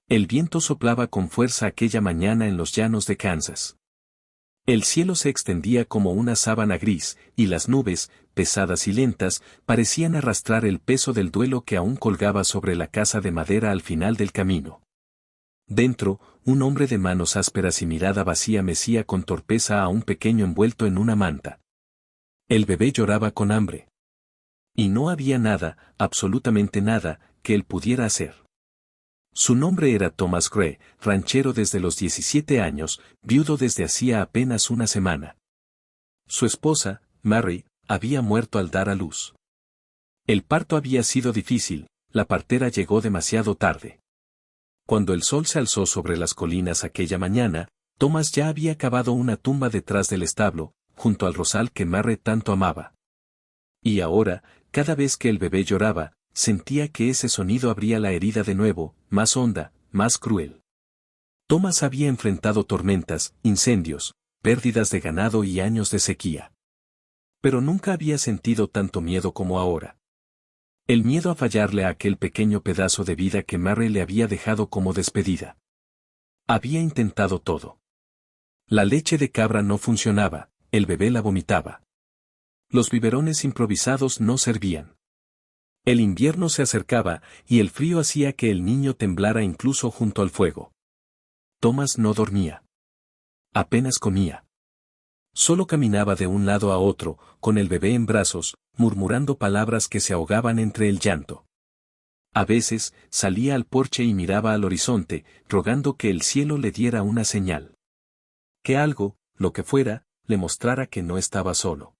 El viento soplaba con fuerza aquella mañana en los llanos de Kansas. El cielo se extendía como una sábana gris, y las nubes, pesadas y lentas, parecían arrastrar el peso del duelo que aún colgaba sobre la casa de madera al final del camino. Dentro, un hombre de manos ásperas y mirada vacía mecía con torpeza a un pequeño envuelto en una manta. El bebé lloraba con hambre. Y no había nada, absolutamente nada, que él pudiera hacer. Su nombre era Thomas Gray, ranchero desde los 17 años, viudo desde hacía apenas una semana. Su esposa, Mary, había muerto al dar a luz. El parto había sido difícil, la partera llegó demasiado tarde. Cuando el sol se alzó sobre las colinas aquella mañana, Thomas ya había cavado una tumba detrás del establo, junto al rosal que Mary tanto amaba. Y ahora, cada vez que el bebé lloraba, sentía que ese sonido abría la herida de nuevo, más honda, más cruel. Thomas había enfrentado tormentas, incendios, pérdidas de ganado y años de sequía. Pero nunca había sentido tanto miedo como ahora. El miedo a fallarle a aquel pequeño pedazo de vida que Mary le había dejado como despedida. Había intentado todo. La leche de cabra no funcionaba, el bebé la vomitaba. Los biberones improvisados no servían. El invierno se acercaba, y el frío hacía que el niño temblara incluso junto al fuego. Thomas no dormía. Apenas comía. Solo caminaba de un lado a otro, con el bebé en brazos, murmurando palabras que se ahogaban entre el llanto. A veces, salía al porche y miraba al horizonte, rogando que el cielo le diera una señal. Que algo, lo que fuera, le mostrara que no estaba solo.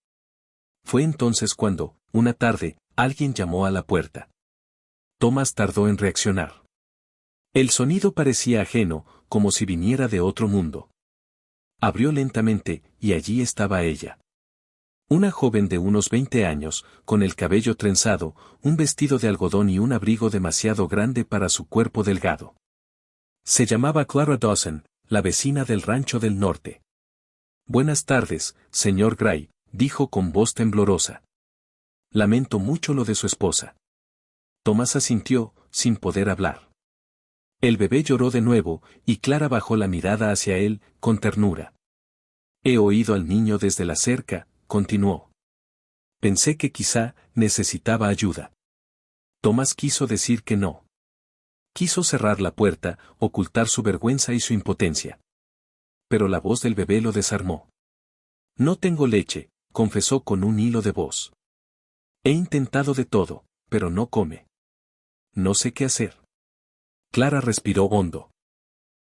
Fue entonces cuando, una tarde, alguien llamó a la puerta. Thomas tardó en reaccionar. El sonido parecía ajeno, como si viniera de otro mundo. Abrió lentamente, y allí estaba ella. Una joven de unos 20 años, con el cabello trenzado, un vestido de algodón y un abrigo demasiado grande para su cuerpo delgado. Se llamaba Clara Dawson, la vecina del rancho del norte. Buenas tardes, señor Gray, dijo con voz temblorosa. Lamento mucho lo de su esposa. Thomas asintió, sin poder hablar. El bebé lloró de nuevo, y Clara bajó la mirada hacia él, con ternura. He oído al niño desde la cerca, continuó. Pensé que quizá necesitaba ayuda. Thomas quiso decir que no. Quiso cerrar la puerta, ocultar su vergüenza y su impotencia. Pero la voz del bebé lo desarmó. No tengo leche, confesó con un hilo de voz. He intentado de todo, pero no come. No sé qué hacer. Clara respiró hondo.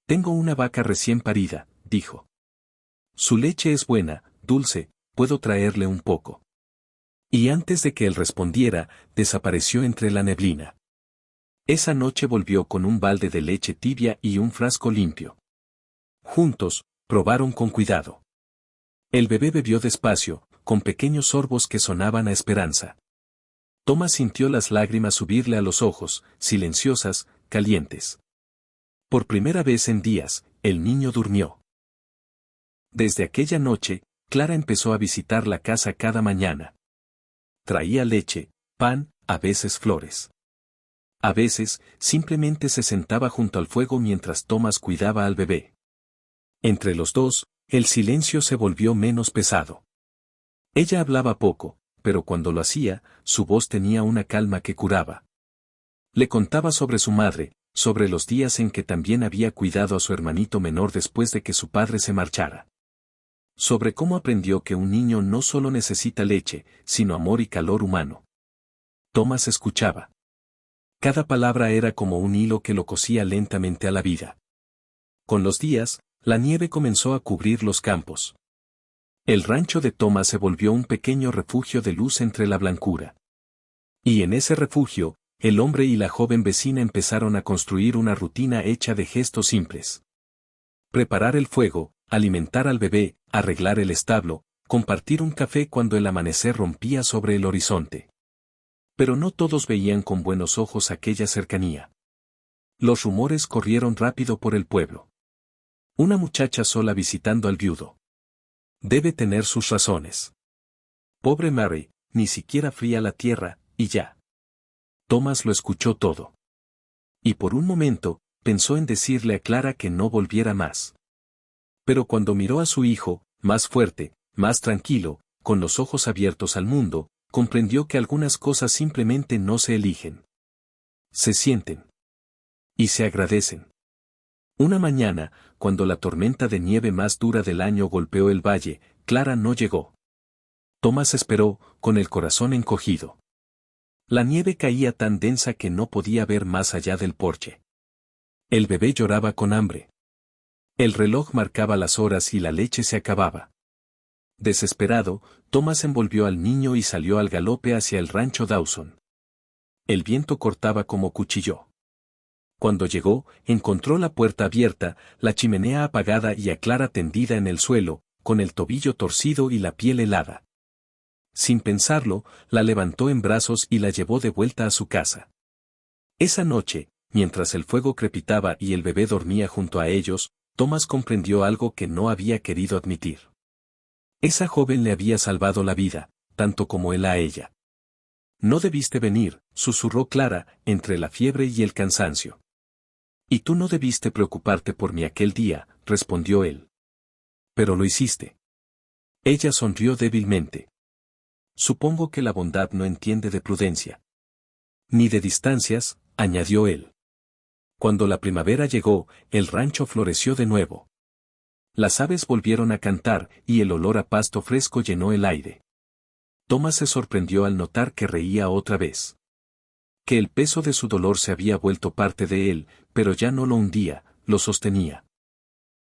Tengo una vaca recién parida, dijo. Su leche es buena, dulce, puedo traerle un poco. Y antes de que él respondiera, desapareció entre la neblina. Esa noche volvió con un balde de leche tibia y un frasco limpio. Juntos, probaron con cuidado. El bebé bebió despacio, con pequeños sorbos que sonaban a esperanza. Thomas sintió las lágrimas subirle a los ojos, silenciosas, calientes. Por primera vez en días, el niño durmió. Desde aquella noche, Clara empezó a visitar la casa cada mañana. Traía leche, pan, a veces flores. A veces, simplemente se sentaba junto al fuego mientras Thomas cuidaba al bebé. Entre los dos, el silencio se volvió menos pesado. Ella hablaba poco, pero cuando lo hacía, su voz tenía una calma que curaba. Le contaba sobre su madre, sobre los días en que también había cuidado a su hermanito menor después de que su padre se marchara. Sobre cómo aprendió que un niño no solo necesita leche, sino amor y calor humano. Thomas escuchaba. Cada palabra era como un hilo que lo cosía lentamente a la vida. Con los días, la nieve comenzó a cubrir los campos. El rancho de Thomas se volvió un pequeño refugio de luz entre la blancura. Y en ese refugio, el hombre y la joven vecina empezaron a construir una rutina hecha de gestos simples. Preparar el fuego, alimentar al bebé, arreglar el establo, compartir un café cuando el amanecer rompía sobre el horizonte. Pero no todos veían con buenos ojos aquella cercanía. Los rumores corrieron rápido por el pueblo. Una muchacha sola visitando al viudo. Debe tener sus razones. Pobre Mary, ni siquiera fría la tierra, y ya. Thomas lo escuchó todo. Y por un momento, pensó en decirle a Clara que no volviera más. Pero cuando miró a su hijo, más fuerte, más tranquilo, con los ojos abiertos al mundo, comprendió que algunas cosas simplemente no se eligen. Se sienten. Y se agradecen. Una mañana, cuando la tormenta de nieve más dura del año golpeó el valle, Clara no llegó. Tomás esperó, con el corazón encogido. La nieve caía tan densa que no podía ver más allá del porche. El bebé lloraba con hambre. El reloj marcaba las horas y la leche se acababa. Desesperado, Tomás envolvió al niño y salió al galope hacia el rancho Dawson. El viento cortaba como cuchillo. Cuando llegó, encontró la puerta abierta, la chimenea apagada y a Clara tendida en el suelo, con el tobillo torcido y la piel helada. Sin pensarlo, la levantó en brazos y la llevó de vuelta a su casa. Esa noche, mientras el fuego crepitaba y el bebé dormía junto a ellos, Tomás comprendió algo que no había querido admitir. Esa joven le había salvado la vida, tanto como él a ella. No debiste venir, susurró Clara, entre la fiebre y el cansancio. Y tú no debiste preocuparte por mí aquel día, respondió él. Pero lo hiciste. Ella sonrió débilmente. Supongo que la bondad no entiende de prudencia. Ni de distancias, añadió él. Cuando la primavera llegó, el rancho floreció de nuevo. Las aves volvieron a cantar y el olor a pasto fresco llenó el aire. Tomás se sorprendió al notar que reía otra vez. Que el peso de su dolor se había vuelto parte de él, pero ya no lo hundía, lo sostenía.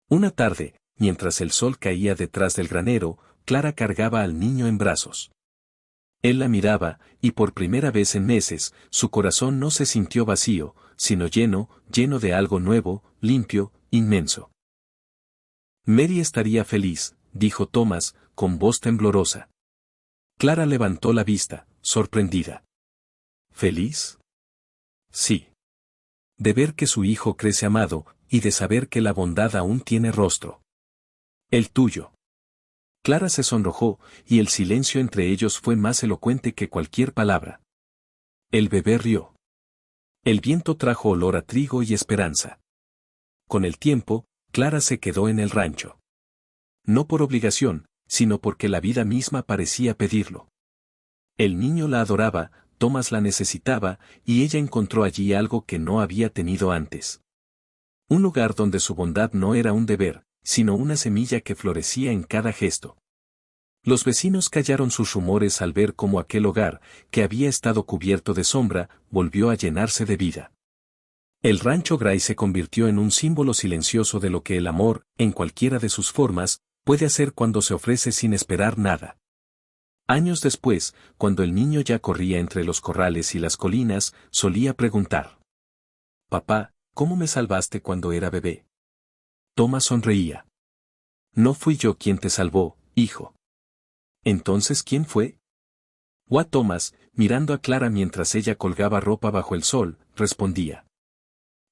Una tarde, mientras el sol caía detrás del granero, Clara cargaba al niño en brazos. Él la miraba, y por primera vez en meses, su corazón no se sintió vacío, sino lleno de algo nuevo, limpio, inmenso. Mary estaría feliz, dijo Tomás, con voz temblorosa. Clara levantó la vista, sorprendida. ¿Feliz? Sí. De ver que su hijo crece amado, y de saber que la bondad aún tiene rostro. El tuyo. Clara se sonrojó, y el silencio entre ellos fue más elocuente que cualquier palabra. El bebé rió. El viento trajo olor a trigo y esperanza. Con el tiempo, Clara se quedó en el rancho. No por obligación, sino porque la vida misma parecía pedirlo. El niño la adoraba, Tomás la necesitaba, y ella encontró allí algo que no había tenido antes. Un lugar donde su bondad no era un deber, sino una semilla que florecía en cada gesto. Los vecinos callaron sus rumores al ver cómo aquel hogar, que había estado cubierto de sombra, volvió a llenarse de vida. El rancho Gray se convirtió en un símbolo silencioso de lo que el amor, en cualquiera de sus formas, puede hacer cuando se ofrece sin esperar nada. Años después, cuando el niño ya corría entre los corrales y las colinas, solía preguntar: «Papá, ¿cómo me salvaste cuando era bebé?» Tomás sonreía. «No fui yo quien te salvó, hijo». «¿Entonces quién fue?» Tomás, mirando a Clara mientras ella colgaba ropa bajo el sol, respondía: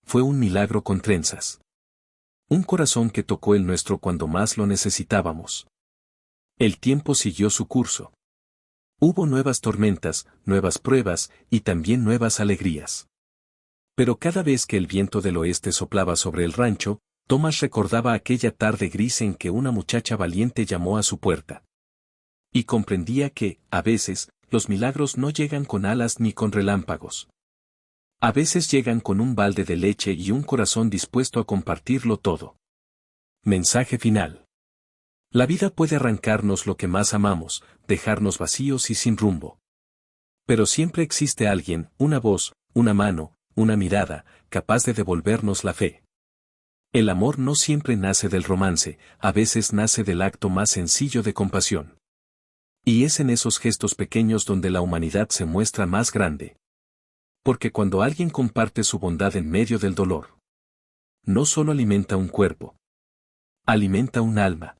«Fue un milagro con trenzas. Un corazón que tocó el nuestro cuando más lo necesitábamos». El tiempo siguió su curso. Hubo nuevas tormentas, nuevas pruebas, y también nuevas alegrías. Pero cada vez que el viento del oeste soplaba sobre el rancho, Tomás recordaba aquella tarde gris en que una muchacha valiente llamó a su puerta. Y comprendía que, a veces, los milagros no llegan con alas ni con relámpagos. A veces llegan con un balde de leche y un corazón dispuesto a compartirlo todo. Mensaje final. La vida puede arrancarnos lo que más amamos, dejarnos vacíos y sin rumbo. Pero siempre existe alguien, una voz, una mano, una mirada, capaz de devolvernos la fe. El amor no siempre nace del romance, a veces nace del acto más sencillo de compasión. Y es en esos gestos pequeños donde la humanidad se muestra más grande. Porque cuando alguien comparte su bondad en medio del dolor, no solo alimenta un cuerpo, alimenta un alma.